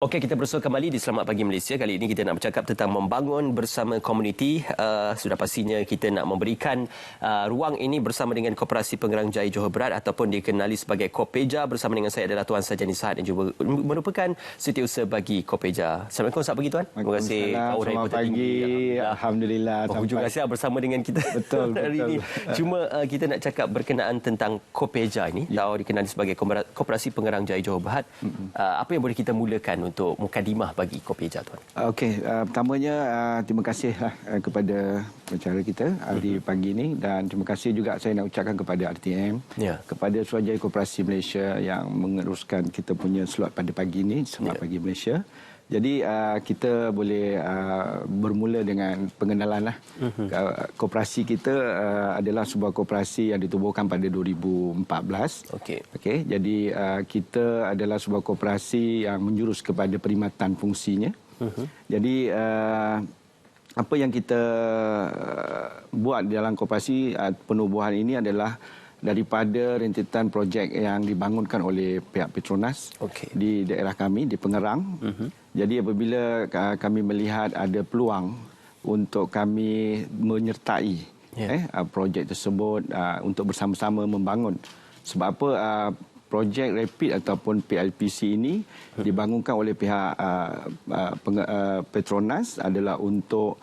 Okey, kita bersua kembali di Selamat Pagi Malaysia. Kali ini kita nak bercakap tentang membangun bersama komuniti. Sudah pastinya kita nak memberikan ruang ini bersama dengan Koperasi Pengerang Jaya Johor Bahru ataupun dikenali sebagai Kopeja. Bersama dengan saya adalah Tuan Sajani Saad yang juga merupakan setiausaha bagi Kopeja. Assalamualaikum, selamat pagi Tuan. Terima kasih. Selamat pagi. Alhamdulillah. Berhujung Asia bersama dengan kita betul, hari ini. Cuma kita nak cakap berkenaan tentang Kopeja ini. Atau dikenali sebagai Koperasi Pengerang Jaya Johor Bahru. Apa yang boleh kita mulakan untuk mukadimah bagi Kopeja, Tuan? Okey, pertamanya terima kasihlah kepada pengacara kita hari pagi ini, dan terima kasih juga saya nak ucapkan kepada RTM, kepada Suruhanjaya Koperasi Malaysia yang meneruskan kita punya slot pada pagi ini, Selamat Pagi Malaysia. Jadi kita boleh bermula dengan pengenalan lah. Koperasi kita adalah sebuah koperasi yang ditubuhkan pada 2014. Okey. Jadi kita adalah sebuah koperasi yang menjurus kepada perkhidmatan fungsinya. Jadi apa yang kita buat dalam koperasi penubuhan ini adalah daripada rentetan projek yang dibangunkan oleh pihak Petronas di daerah kami, di Pengerang. Jadi apabila kami melihat ada peluang untuk kami menyertai projek tersebut untuk bersama-sama membangun. Sebab apa projek Rapid ataupun PLPC ini dibangunkan oleh pihak Petronas adalah untuk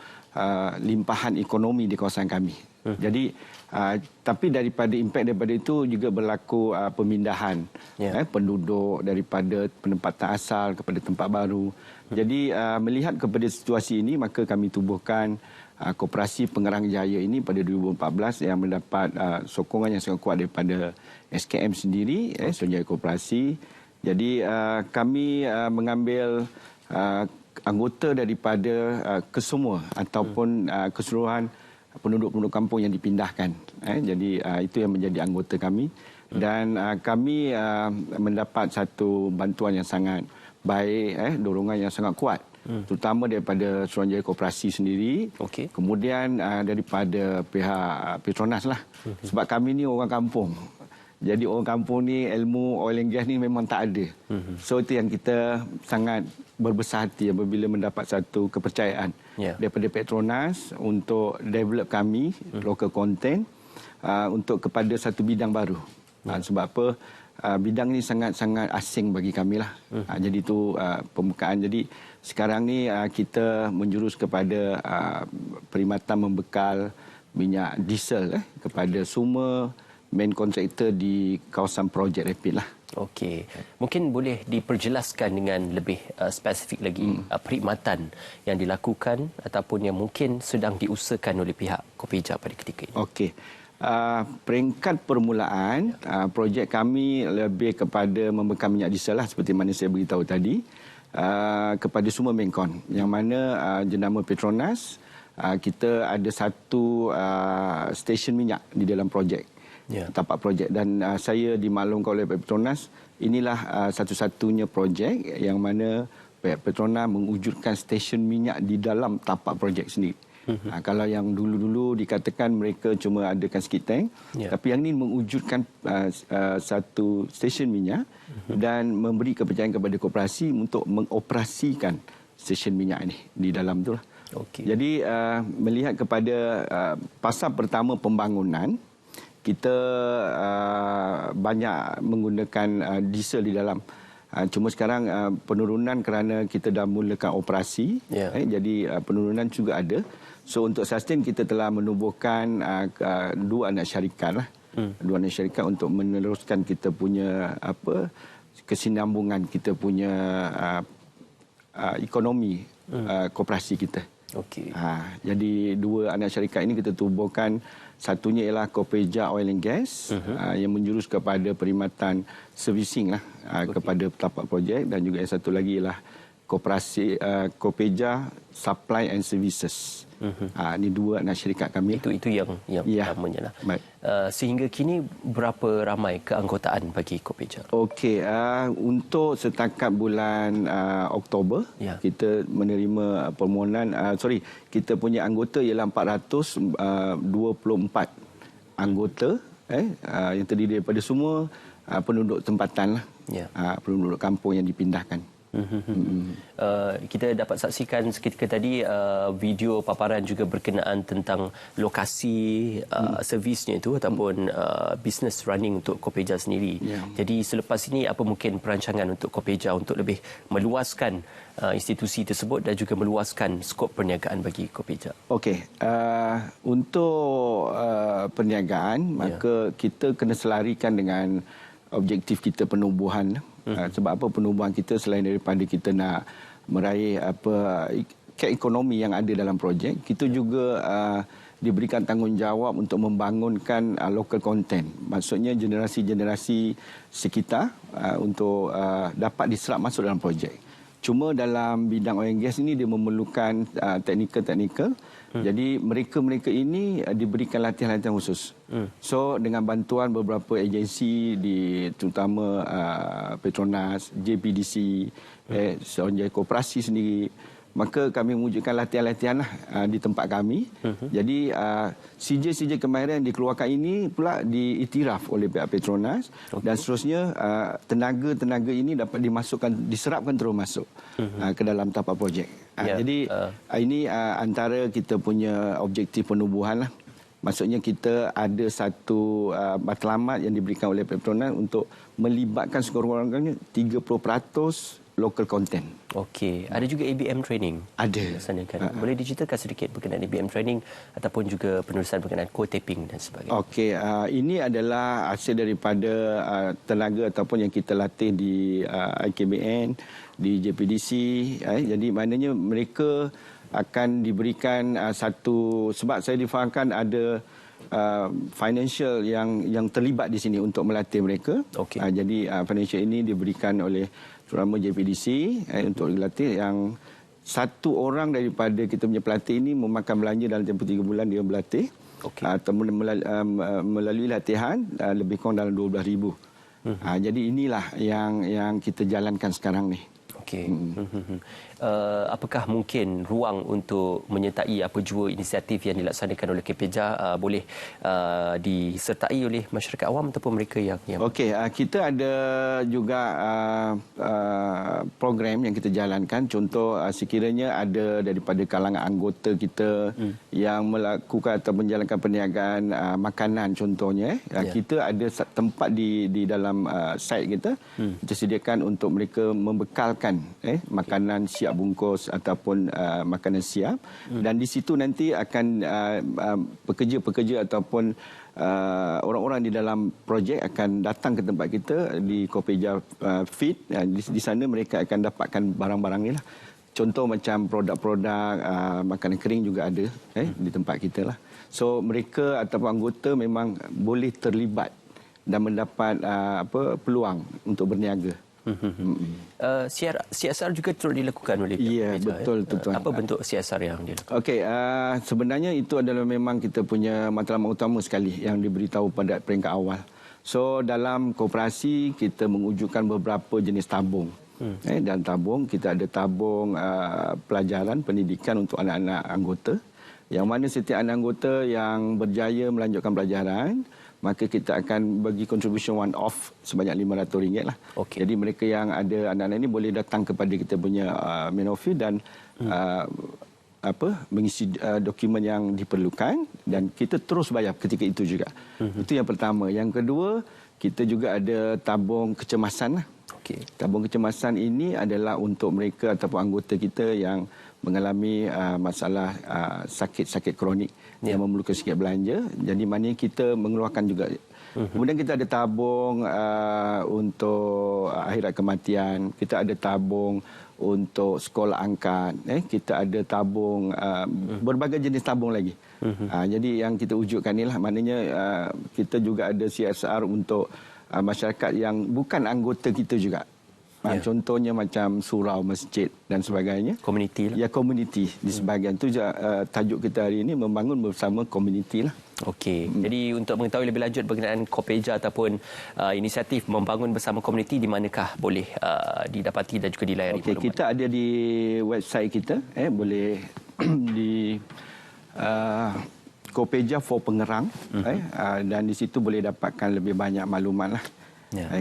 limpahan ekonomi di kawasan kami. Jadi tapi daripada impak daripada itu juga berlaku pemindahan penduduk daripada penempatan asal kepada tempat baru. Jadi melihat kepada situasi ini, maka kami tubuhkan Koperasi Pengerang Jaya ini pada 2014 yang mendapat sokongan yang sangat kuat daripada SKM sendiri, Suruhanjaya Koperasi. Jadi kami mengambil anggota daripada kesemua ataupun keseluruhan penduduk-penduduk kampung yang dipindahkan. Jadi itu yang menjadi anggota kami, dan kami mendapat satu bantuan yang sangat baik, dorongan yang sangat kuat, terutama daripada Suruhanjaya Koperasi sendiri, kemudian daripada pihak Petronas lah. Sebab kami ni orang kampung. Jadi orang kampung ni ilmu oil and gas ni memang tak ada. So itu yang kita sangat berbesar hati apabila mendapat satu kepercayaan daripada Petronas untuk develop kami local content untuk kepada satu bidang baru. Sebab apa? Bidang ni sangat-sangat asing bagi kami lah. Jadi itu pembukaan. Jadi sekarang ni kita menjurus kepada perkhidmatan membekal minyak diesel kepada semua main kontraktor di kawasan projek Rapid lah. Okey. Mungkin boleh diperjelaskan dengan lebih spesifik lagi perkhidmatan yang dilakukan ataupun yang mungkin sedang diusahakan oleh pihak Kopeja pada ketika ini. Okey. Peringkat permulaan projek kami lebih kepada membekal minyak diesel lah, seperti mana saya beritahu tadi, kepada semua mainkon yang mana jenama Petronas. Kita ada satu stesen minyak di dalam projek, tapak projek, dan saya dimaklumkan oleh Petronas, inilah satu-satunya projek yang mana Petronas mewujudkan stesen minyak di dalam tapak projek sendiri. Kalau yang dulu-dulu dikatakan mereka cuma adakan sikit tank, tapi yang ini mewujudkan satu stesen minyak dan memberi kepercayaan kepada koperasi untuk mengoperasikan stesen minyak ini di dalam itulah. Jadi melihat kepada fasa pertama pembangunan, kita banyak menggunakan diesel di dalam. Cuma sekarang penurunan kerana kita dah mulakan operasi, jadi penurunan juga ada. So untuk sustain kita telah menubuhkan dua anak syarikat lah. Dua anak syarikat untuk meneruskan kita punya kesinambungan kita punya ekonomi koperasi kita. Jadi dua anak syarikat ini kita tubuhkan. Satunya ialah Kopeja Oil and Gas yang menjurus kepada perkhidmatan servicing lah kepada tapak projek, dan juga yang satu lagi ialah Koperasi Kopeja Supply and Services. Ini dua anak syarikat kami. Itu yang utamanya lah. Sehingga kini berapa ramai keanggotaan bagi Kopeja? Okey, untuk setakat bulan Oktober, kita menerima permohonan, kita punya anggota ialah 424 anggota yang terdiri daripada semua penduduk tempatan lah, penduduk kampung yang dipindahkan. Kita dapat saksikan seketika tadi video paparan juga berkenaan tentang lokasi servisnya itu ataupun business running untuk Kopeja sendiri. Jadi selepas ini apa mungkin perancangan untuk Kopeja untuk lebih meluaskan institusi tersebut dan juga meluaskan skop perniagaan bagi Kopeja? Okey, untuk perniagaan maka kita kena selarikan dengan objektif kita penubuhan. Sebab apa penubuhan kita selain daripada kita nak meraih ekonomi yang ada dalam projek, kita juga diberikan tanggungjawab untuk membangunkan local content. Maksudnya generasi-generasi sekitar untuk dapat diserap masuk dalam projek. Cuma dalam bidang oil and gas ini dia memerlukan teknikal. Jadi mereka-mereka ini diberikan latihan-latihan khusus. So dengan bantuan beberapa agensi terutama Petronas, JPDC, Suruhanjaya Koperasi sendiri, maka kami mewujudkan latihan-latihan di tempat kami. Jadi CJ kemahiran yang dikeluarkan ini pula diiktiraf oleh pihak Petronas dan seterusnya tenaga-tenaga ini dapat diserapkan terus masuk ke dalam tapak projek. Jadi ini antara kita punya objektif penubuhan lah. Maksudnya kita ada satu matlamat yang diberikan oleh Petronas untuk melibatkan sekurang-kurangnya 30% local content. Okey, ada juga ABM training. Ada. Boleh diceritakan sedikit berkenaan ABM training ataupun juga penerusan berkenaan co-taping dan sebagainya. Okey, ini adalah hasil daripada tenaga ataupun yang kita latih di IKBN, di JPDC. Jadi maknanya mereka akan diberikan satu, sebab saya difahamkan ada financial yang terlibat di sini untuk melatih mereka. Jadi financial ini diberikan oleh terutama JPDC untuk dilatih, yang satu orang daripada kita punya pelatih ini memakan belanja dalam tempoh 3 bulan dia berlatih. Melalui latihan lebih kurang dalam 12,000. Jadi inilah yang kita jalankan sekarang ni. Apakah mungkin ruang untuk menyertai apa jua inisiatif yang dilaksanakan oleh Kopeja boleh disertai oleh masyarakat awam ataupun mereka yang Okey, kita ada juga program yang kita jalankan. Contoh sekiranya ada daripada kalangan anggota kita yang melakukan atau menjalankan perniagaan makanan contohnya, kita ada tempat di dalam site kita, kita sediakan untuk mereka membekalkan makanan siap bungkus ataupun makanan siap, dan di situ nanti akan pekerja-pekerja ataupun orang-orang di dalam projek akan datang ke tempat kita di Kopeja Feed. Di sana mereka akan dapatkan barang-barang ni lah. Contoh macam produk-produk makanan kering juga ada di tempat kita lah. So mereka ataupun anggota memang boleh terlibat dan mendapat peluang untuk berniaga. CSR juga terus dilakukan oleh Kopeja. Ya, betul tuan. Apa bentuk CSR yang dilakukan? Okey, sebenarnya itu adalah memang kita punya matlamat utama sekali yang diberitahu pada peringkat awal. So dalam koperasi kita mewujudkan beberapa jenis tabung. Dan tabung kita ada tabung pelajaran pendidikan untuk anak-anak anggota, yang mana setiap anak anggota yang berjaya melanjutkan pelajaran, maka kita akan bagi contribution one off sebanyak RM500 lah. Jadi mereka yang ada anak-anak ini boleh datang kepada kita punya main office dan mengisi dokumen yang diperlukan, dan kita terus bayar ketika itu juga. Itu yang pertama. Yang kedua, kita juga ada tabung kecemasan lah. Tabung kecemasan ini adalah untuk mereka ataupun anggota kita yang mengalami masalah sakit-sakit kronik yang memerlukan sikit belanja. Jadi maknanya kita mengeluarkan juga. Kemudian kita ada tabung untuk akhirat kematian. Kita ada tabung untuk sekolah angkat. Kita ada tabung, berbagai jenis tabung lagi. Jadi yang kita wujudkan ni lah, maknanya kita juga ada CSR untuk masyarakat yang bukan anggota kita juga. Contohnya macam surau, masjid dan sebagainya. Komuniti lah. Ya, komuniti di sebahagian. Itu tajuk kita hari ini, membangun bersama komuniti lah. Jadi untuk mengetahui lebih lanjut berkenaan Kopeja ataupun inisiatif membangun bersama komuniti, di manakah boleh didapati dan juga dilayari? Kita ada di website kita, boleh di Kopeja for Pengerang, dan di situ boleh dapatkan lebih banyak maklumat lah.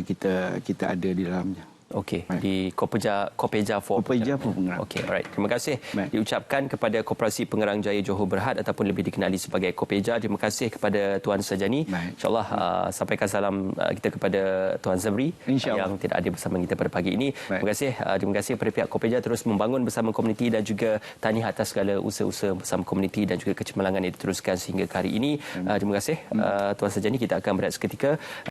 Kita ada di dalamnya. Okey, di Kopeja for Pengerang. Okey, alright. Terima kasih Baik. diucapkan kepada Koperasi Pengerang Jaya Johor Berhad ataupun lebih dikenali sebagai Kopeja. Terima kasih kepada Tuan Sajani. InsyaAllah sampaikan salam kita kepada Tuan Zabri yang tidak ada bersama kita pada pagi ini. Terima kasih kepada pihak Kopeja terus membangun bersama komuniti dan juga tahniah atas segala usaha-usaha bersama komuniti dan juga kecemerlangan yang diteruskan sehingga ke hari ini. Terima kasih Tuan Sajani. Kita akan berehat seketika.